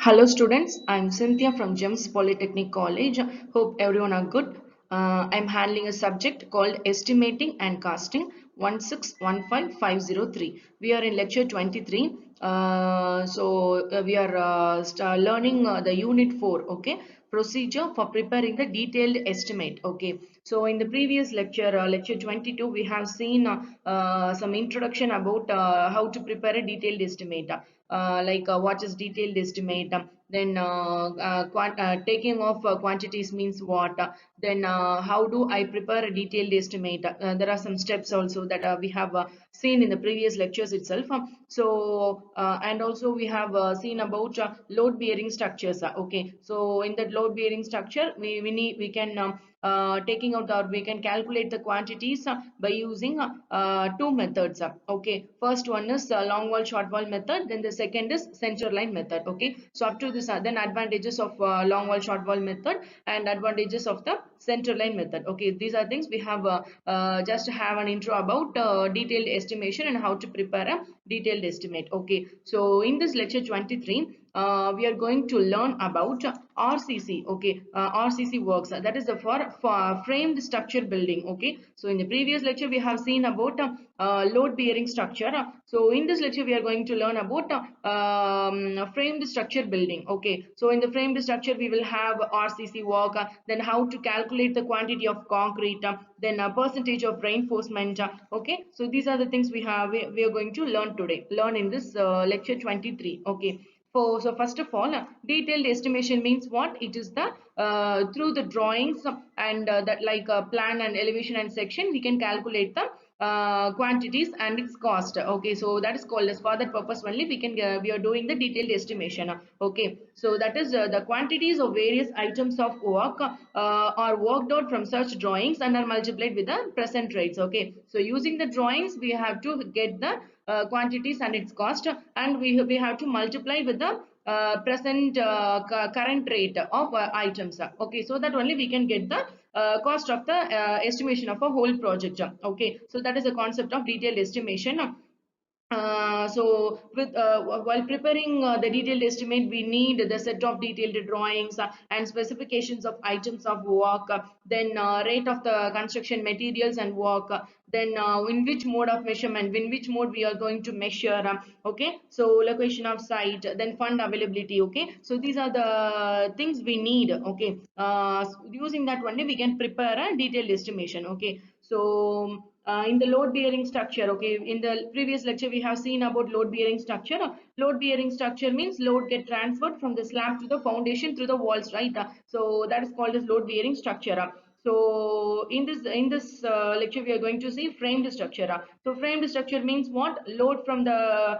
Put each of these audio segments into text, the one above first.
Hello students, I'm Cynthia from GEMS Polytechnic College. Hope everyone are good. I'm handling a subject called Estimating and Casting 1615503. We are in lecture 23. We are learning the unit 4, okay? Procedure for preparing the detailed estimate, okay? So in the previous lecture, lecture 22, we have seen some introduction about how to prepare a detailed estimate. What is detailed estimate, then taking of quantities means what, then how do I prepare a detailed estimate. There are some steps also that we have seen in the previous lectures itself. And also we have seen about load bearing structures. Okay, so in that load bearing structure we can taking out, or we can calculate the quantities by using two methods. Okay, first one is long wall short wall method, then the second is center line method. Okay, so up to this then advantages of long wall short wall method and advantages of the center line method. Okay, these are things we have just have an intro about detailed estimation and how to prepare a detailed estimate. Okay, so in this lecture 23 we are going to learn about RCC. Okay, RCC works, that is for framed structure building. Okay, so in the previous lecture we have seen about load bearing structure. So in this lecture we are going to learn about framed structure building. Okay, so in the framed structure we will have RCC work, then how to calculate the quantity of concrete, then a percentage of reinforcement. Okay, so these are the things we are going to learn in this lecture 23. Okay, so first of all, detailed estimation means what? It is the through the drawings and that like plan and elevation and section, we can calculate the quantities and its cost. Okay, so that is called as, for that purpose only we are doing the detailed estimation. Okay, so that is the quantities of various items of work are worked out from such drawings and are multiplied with the present rates. Okay, so using the drawings we have to get the quantities and its cost, and we have to multiply with the present current rate of items. Okay, so that only we can get the cost of the estimation of a whole project. Okay, so that is the concept of detailed estimation. While preparing the detailed estimate, we need the set of detailed drawings and specifications of items of work, then rate of the construction materials and work, then in which mode of measurement, in which mode we are going to measure. Okay, so location of site, then fund availability. Okay, so these are the things we need. Okay, using that only we can prepare a detailed estimation. Okay, so in the load bearing structure, okay, in the previous lecture we have seen about load bearing structure. Load bearing structure means load get transferred from the slab to the foundation through the walls, right? So that is called as load bearing structure. So in this lecture we are going to see framed structure. So framed structure means what? Load from the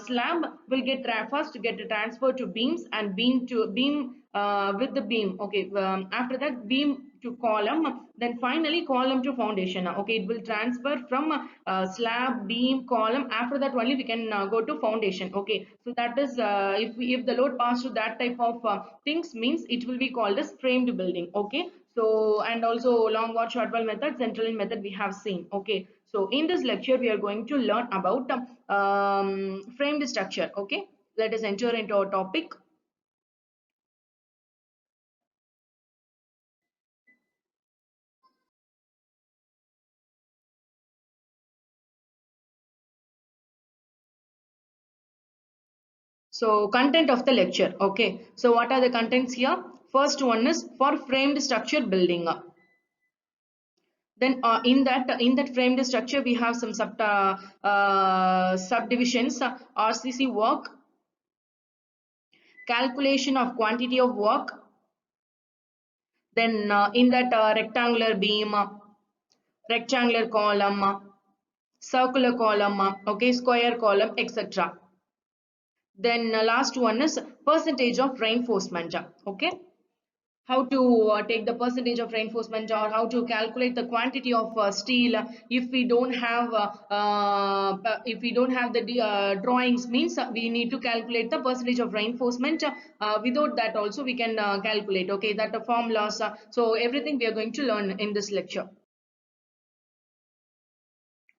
slab will first get transferred to beams, and beam to beam with the beam. Okay, after that beam to column, then finally column to foundation. Okay, it will transfer from slab, beam, column. After that only we can go to foundation. Okay, so that is if the load pass to that type of things, means it will be called as framed building. Okay, so and also long wall short wall method, central line method we have seen. Okay, so in this lecture we are going to learn about framed structure. Okay, let us enter into our topic. So content of the lecture. Okay, so what are the contents here? First one is for framed structure building. Then in that framed structure we have some subdivisions. RCC work, calculation of quantity of work, then in that rectangular beam, rectangular column, circular column, okay, square column, etc. Then last one is percentage of reinforcement. Okay, how to take the percentage of reinforcement, or how to calculate the quantity of steel if we don't have the drawings, means we need to calculate the percentage of reinforcement. Without that also we can calculate. Okay, that the formulas. So everything we are going to learn in this lecture.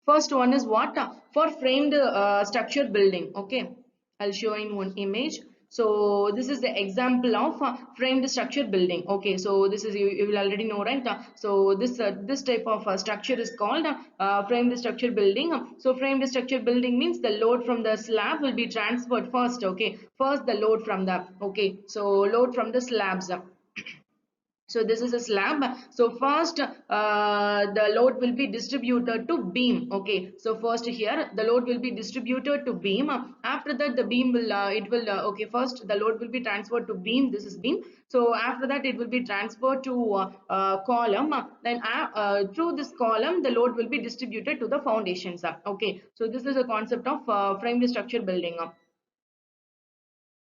First one is what? For framed structure building. Okay, I'll show in one image. So this is the example of framed structure building. Okay, so this is you will already know, right? So this type of structure is called framed structure building. So framed structure building means the load from the slab will be transferred first. Okay, first the load from the, okay, so load from the slabs. So this is a slab. So first the load will be distributed to beam. Okay, so first here the load will be distributed to beam. After that the beam will it will okay, first the load will be transferred to beam. This is beam. So after that it will be transferred to column. Then through this column the load will be distributed to the foundations. Okay, so this is a concept of frame structure building.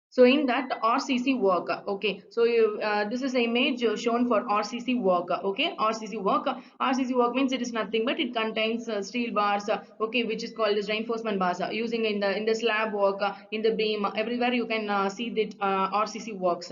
So in that RCC work, okay, so this is image shown for RCC work. Okay, RCC work means it is nothing but it contains steel bars, okay, which is called as reinforcement bars, using in the slab work, in the beam, everywhere you can see that RCC works.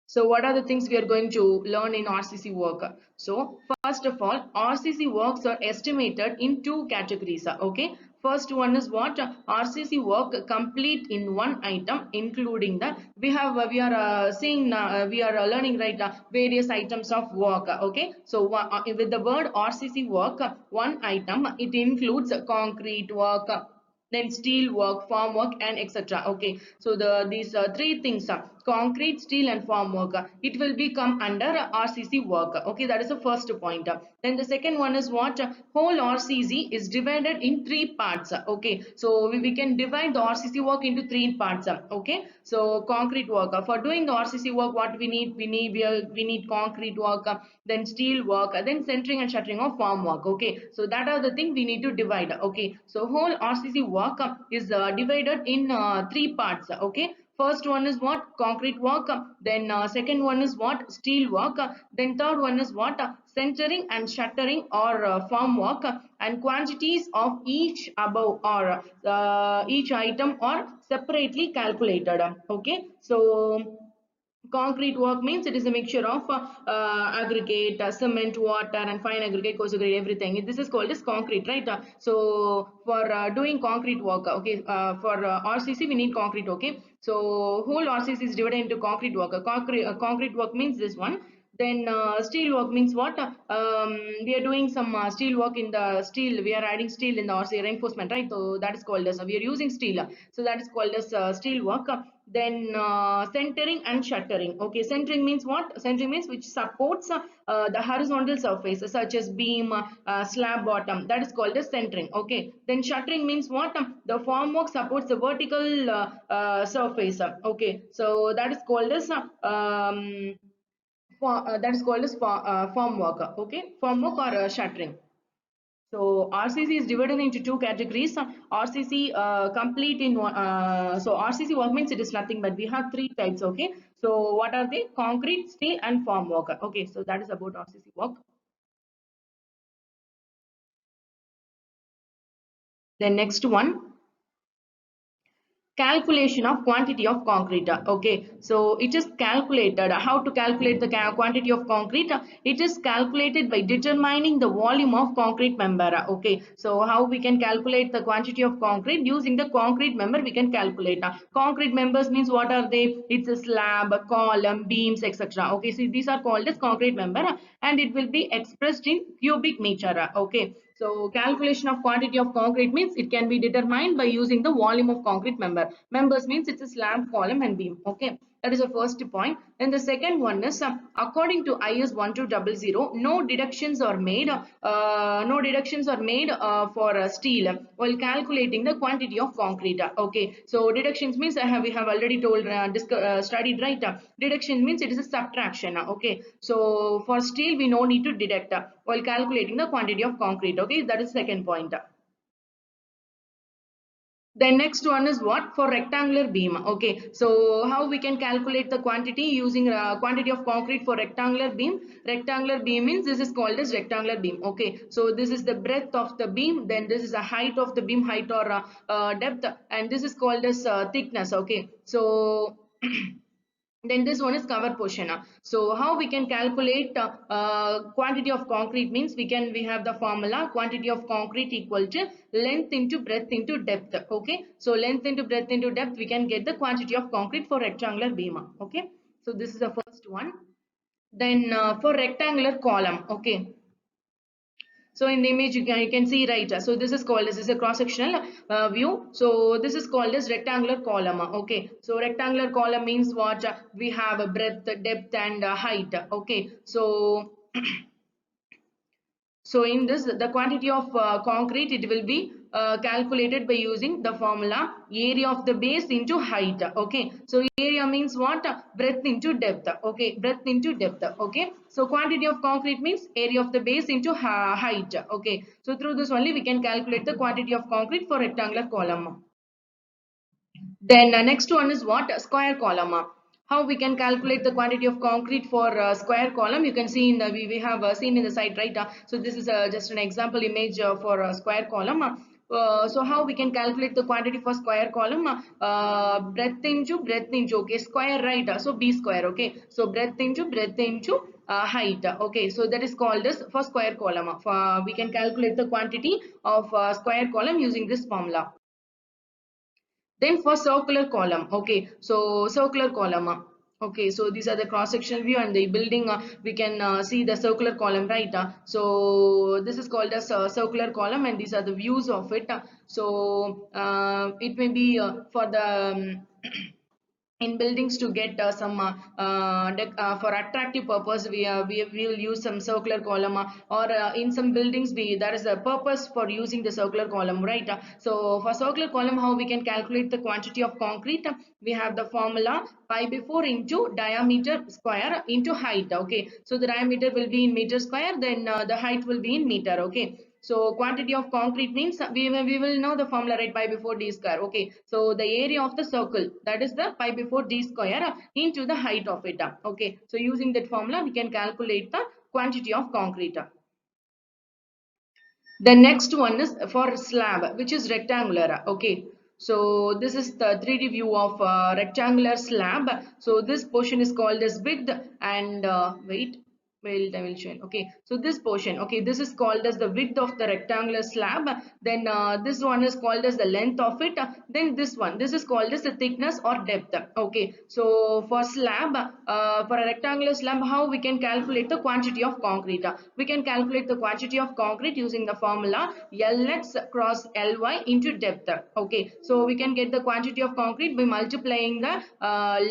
So what are the things we are going to learn in RCC work? So first of all, RCC works are estimated in two categories. Okay. First one is what? RCC work complete in one item, including the, we are seeing we are learning, right, various items of work. Okay. So with the word RCC work, one item, it includes concrete work, then steel work, farm work, and etc. Okay, so these three things, concrete, steel, and farm work, it will become under RCC work. Okay, that is the first point. Then the second one is what? Whole RCC is divided in three parts. Okay, so we can divide the RCC work into three parts. Okay, so concrete work, for doing the RCC work, what we need? We need concrete work, then steel work, then centering and shuttering of farm work. Okay, so that are the thing we need to divide. Okay, so whole RCC work is divided in three parts. Okay, first one is what? Concrete work. Then second one is what? Steel work. Then third one is what? Centering and shuttering or farm work. And quantities of each above or each item are separately calculated. Okay, so concrete work means it is a mixture of aggregate, cement, water, and fine aggregate, coarse aggregate, everything. This is called as concrete, right? So for doing concrete work, okay, for RCC we need concrete. Okay, so whole RCC is divided into concrete work. Concrete work means this one. Then steel work means what? We are doing some steel work in the steel. We are adding steel in the RCC reinforcement, right? So that is called as we are using steel. So that is called as steel work. Then centering and shuttering. Okay, centering means what? Centering means which supports the horizontal surface such as beam, slab bottom. That is called as centering. Okay, then shuttering means what? The formwork supports the vertical surface. Okay, so that is called as that is called as formwork. Okay, formwork or shuttering. So RCC is divided into two categories. RCC complete in so RCC work means it is nothing but we have three types. Okay, so what are they? Concrete, steel, and form work. Okay, so that is about RCC work. The next one, calculation of quantity of concrete. Okay, so it is calculated. How to calculate the quantity of concrete? It is calculated by determining the volume of concrete member. Okay, so how we can calculate the quantity of concrete? Using the concrete member we can calculate. Concrete members means what are they? It's a slab, a column, beams, etc. Okay, so these are called as concrete member, and it will be expressed in cubic meter. Okay, so calculation of quantity of concrete means it can be determined by using the volume of concrete member. Members means it's a slab, column, and beam. Okay, that is the first point. Then the second one is according to IS 1200, no deductions are made. No deductions are made for steel while calculating the quantity of concrete. Okay, so deductions means we have already told studied, right. Deduction means it is a subtraction. Okay, so for steel we no need to deduct while calculating the quantity of concrete. Okay, that is second point. The next one is what? For rectangular beam. Okay, so how we can calculate the quantity using quantity of concrete for rectangular beam? Rectangular beam means this is called as rectangular beam. Okay, so this is the breadth of the beam, then this is the height of the beam, height or depth, and this is called as thickness. Okay, so Then this one is cover portion. So how we can calculate quantity of concrete means we have the formula quantity of concrete equal to length into breadth into depth. Okay, so length into breadth into depth, we can get the quantity of concrete for rectangular beam. Okay, so this is the first one. Then for rectangular column, okay, so in the image you can see, right, so this is called, this is a cross sectional view, so this is called as rectangular column. Okay, so rectangular column means what, we have a breadth, depth and height. Okay, so so in this, the quantity of concrete, it will be calculated by using the formula area of the base into height. Okay, so area means what? Breadth into depth. Okay, breadth into depth. Okay, so quantity of concrete means area of the base into height. Okay, so through this only we can calculate the quantity of concrete for rectangular column. Then next one is what? Square column. How we can calculate the quantity of concrete for square column? You can see in the, we have seen in the site, right? So this is just an example image for square column. So how we can calculate the quantity for square column? Breadth into, okay, square, right? So b square, okay. So breadth into height. Okay, so that is called as for square column. We can calculate the quantity of square column using this formula. Then for circular column, okay, so circular column, okay, so these are the cross sectional view and the building, we can see the circular column, right? So this is called as circular column and these are the views of it. So it may be for the in buildings to get some for attractive purpose, we will use some circular column, or in some buildings we, there is a purpose for using the circular column, right? So for circular column, how we can calculate the quantity of concrete? We have the formula pi by 4 into diameter square into height. Okay, so the diameter will be in meter square, then the height will be in meter. Okay, so quantity of concrete means we will know the formula, right? Pi by 4 d square. Okay, so the area of the circle, that is the pi by 4 d square into the height of it. Okay, so using that formula we can calculate the quantity of concrete. The next one is for slab, which is rectangular. Okay, so this is the 3D view of rectangular slab. So this portion is called as width and wait, I will show you. Okay, so this portion, okay, this is called as the width of the rectangular slab. Then this one is called as the length of it. Then this one, this is called as the thickness or depth. Okay, so for slab, for a rectangular slab, how we can calculate the quantity of concrete? We can calculate the quantity of concrete using the formula Lx cross Ly into depth. Okay, so we can get the quantity of concrete by multiplying the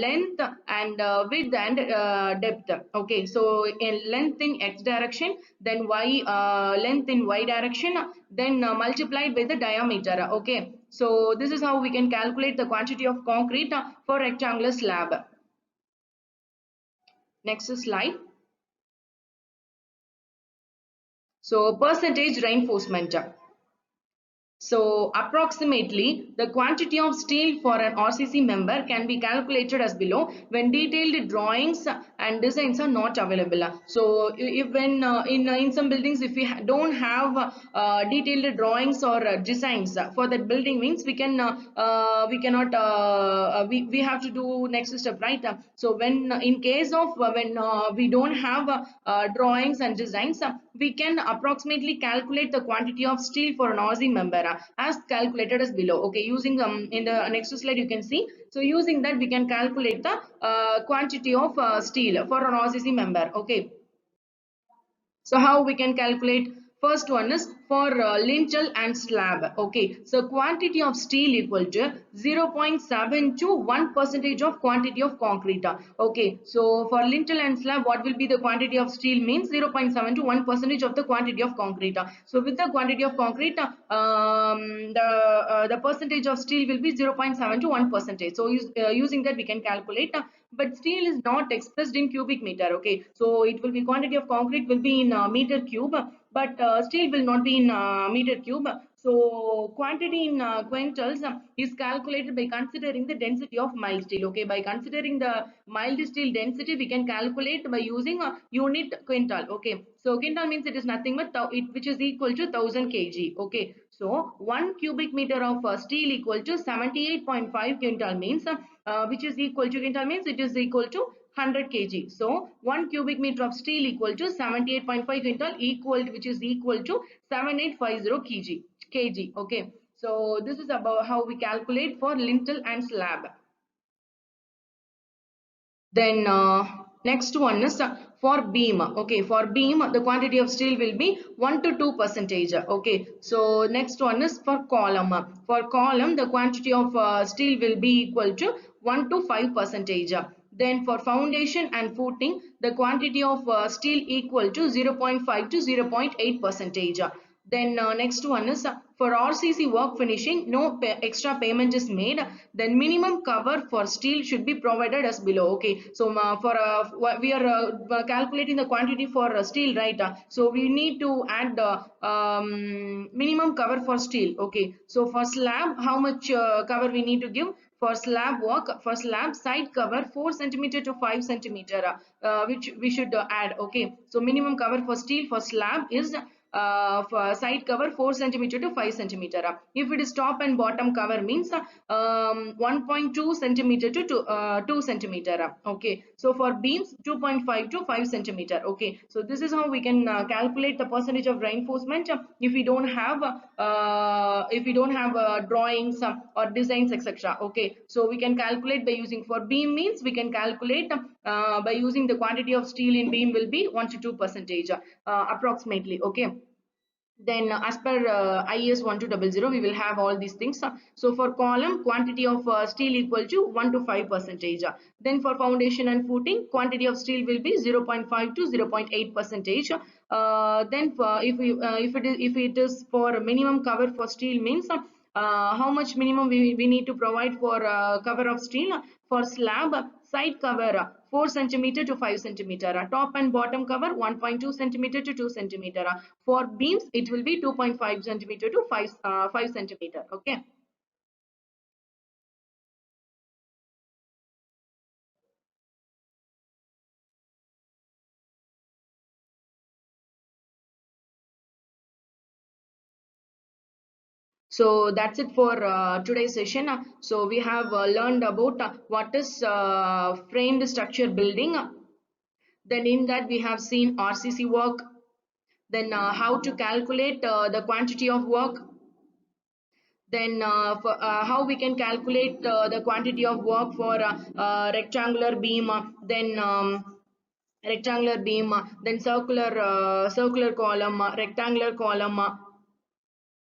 length and width and depth. Okay, so in length in x direction, then y length in y direction, then multiplied by the diameter. Okay, so this is how we can calculate the quantity of concrete for rectangular slab. Next slide. So percentage reinforcement. So approximately the quantity of steel for an RCC member can be calculated as below when detailed drawings and designs are not available. So if when in some buildings, if we don't have detailed drawings or designs for that building, means we can we cannot we have to do next step, right? So when in case of when we don't have drawings and designs, we can approximately calculate the quantity of steel for an RC member as calculated as below. Okay, using in the next slide you can see. So using that we can calculate the quantity of steel for an RCC member. Okay, so how we can calculate? First one is for lintel and slab. Okay, so quantity of steel equal to 0.7 to 1 percentage of quantity of concrete. Okay, so for lintel and slab, what will be the quantity of steel means 0.7 to 1 percentage of the quantity of concrete. So with the quantity of concrete, the percentage of steel will be 0.7 to 1 percentage. So using that we can calculate. But steel is not expressed in cubic meter. Okay, so it will be quantity of concrete will be in meter cube, but steel will not be in meter cube. So quantity in quintals is calculated by considering the density of mild steel. Okay, by considering the mild steel density, we can calculate by using a unit quintal. Okay, so quintal means it is nothing but it which is equal to 1000 kg. Okay, So 1 cubic meter of steel equal to 78.5 quintal means which is equal to quintal means it is equal to 100 kg. So 1 cubic meter of steel equal to 78.5 quintal equal which is equal to 7850 kg. Okay. So this is about how we calculate for lintel and slab. Then next one is for beam. Okay, for beam the quantity of steel will be 1 to 2 percentage. Okay, so next one is for column. For column the quantity of steel will be equal to 1 to 5 percentage. Then for foundation and footing the quantity of steel equal to 0.5 to 0.8 percentage. Then next one is for RCC work finishing, no extra payment is made. Then minimum cover for steel should be provided as below. Okay, so for we are calculating the quantity for steel, right? So we need to add the minimum cover for steel. Okay, so for slab, how much cover we need to give? For slab work, for slab side cover 4 centimeter to 5 centimeter, which we should add. Okay, so minimum cover for steel for slab is for side cover 4 centimeter to 5 centimeter. If it is top and bottom cover means 1.2 centimeter to 2 centimeter. Okay, so for beams 2.5 to 5 centimeter. Okay, so this is how we can calculate the percentage of reinforcement if we don't have drawings or designs, etc. Okay, so we can calculate by using, for beam means we can calculate by using the quantity of steel in beam will be 1 to 2 percentage approximately. Okay, then as per IS 1200 we will have all these things. So for column quantity of steel equal to 1 to 5 percentage. Then for foundation and footing quantity of steel will be 0.5 to 0.8 percentage. Then for, if it is for minimum cover for steel means how much minimum we need to provide for cover of steel. For slab side cover 4 centimeter to 5 centimeter, top and bottom cover 1.2 centimeter to 2 centimeter. For beams it will be 2.5 centimeter to 5 centimeter. Okay, so that's it for today's session. So we have learned about what is framed structure building. Then in that we have seen RCC work, then how to calculate the quantity of work, then for, how we can calculate the quantity of work for rectangular beam, then rectangular beam, then circular column, rectangular column,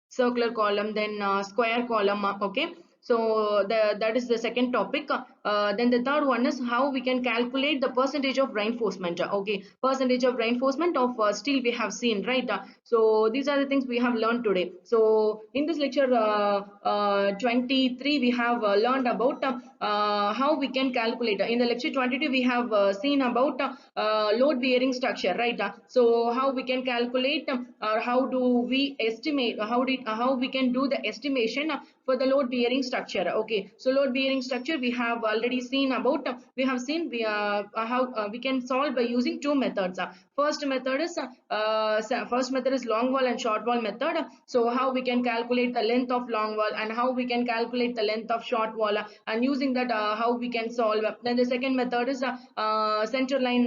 circular column, then square column. Okay, so that is the second topic. Then the third one is how we can calculate the percentage of reinforcement. Okay, percentage of reinforcement of steel we have seen, right? So these are the things we have learned today. So in this lecture 23 we have learned about how we can calculate. In the lecture 22 we have seen about load bearing structure, right? So how we can calculate or how do we estimate, how we can do the estimation for the load bearing structure. Okay, so load bearing structure we have already seen about, how we can solve by using two methods. First method is long wall and short wall method. So how we can calculate the length of long wall and how we can calculate the length of short wall, and using that how we can solve. Then the second method is center line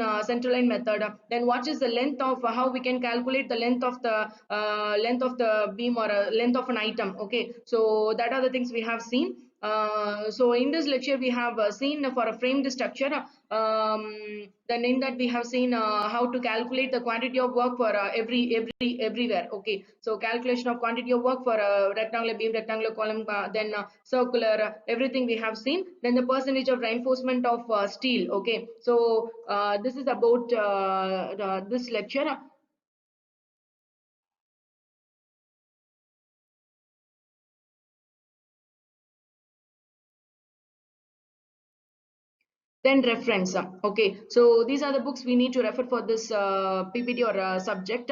method. Then what is the length of, how we can calculate the length of the beam or length of an item. Okay, so that are the things we have seen. So in this lecture we have seen for a framed structure. Then in that we have seen how to calculate the quantity of work for everywhere. Okay, so calculation of quantity of work for rectangular beam, rectangular column, then circular, everything we have seen. Then the percentage of reinforcement of steel. Okay, so this is about this lecture. Then reference. Okay, so these are the books we need to refer for this PPT or subject.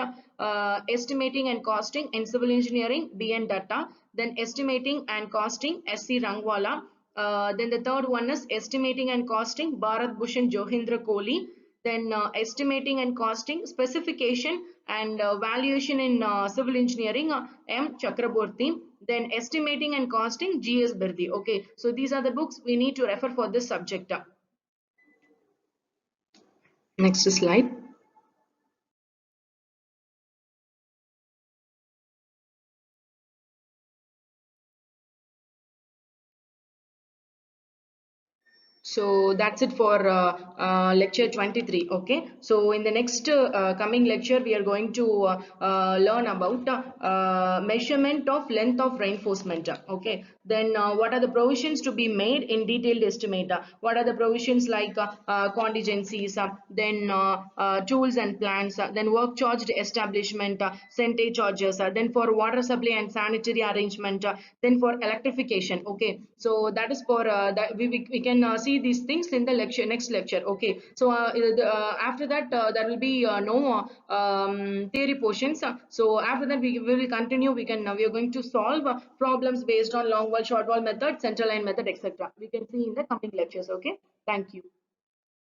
Estimating and costing in civil engineering, BN Data. Then estimating and costing, SC Rangwala. Then the third one is estimating and costing, Bharat Bhushan Johindra Kohli. then estimating and costing, specification and valuation in civil engineering, M. Chakraborty, then estimating and costing, G.S. Birdi. Okay, so these are the books we need to refer for this subject. Next slide. So that's it for lecture 23. Okay, so in the next coming lecture we are going to learn about measurement of length of reinforcement. Okay, then what are the provisions to be made in detailed estimate, what are the provisions like contingencies, then tools and plans, then work charged establishment, centage charges, then for water supply and sanitary arrangement, then for electrification. Okay, so that is for that we can see these things in the lecture, next lecture. Okay, so after that there will be no theory portions. So after that we will continue, we are going to solve problems based on long wall, short wall method, central line method, etc. We can see in the coming lectures. Okay, thank you.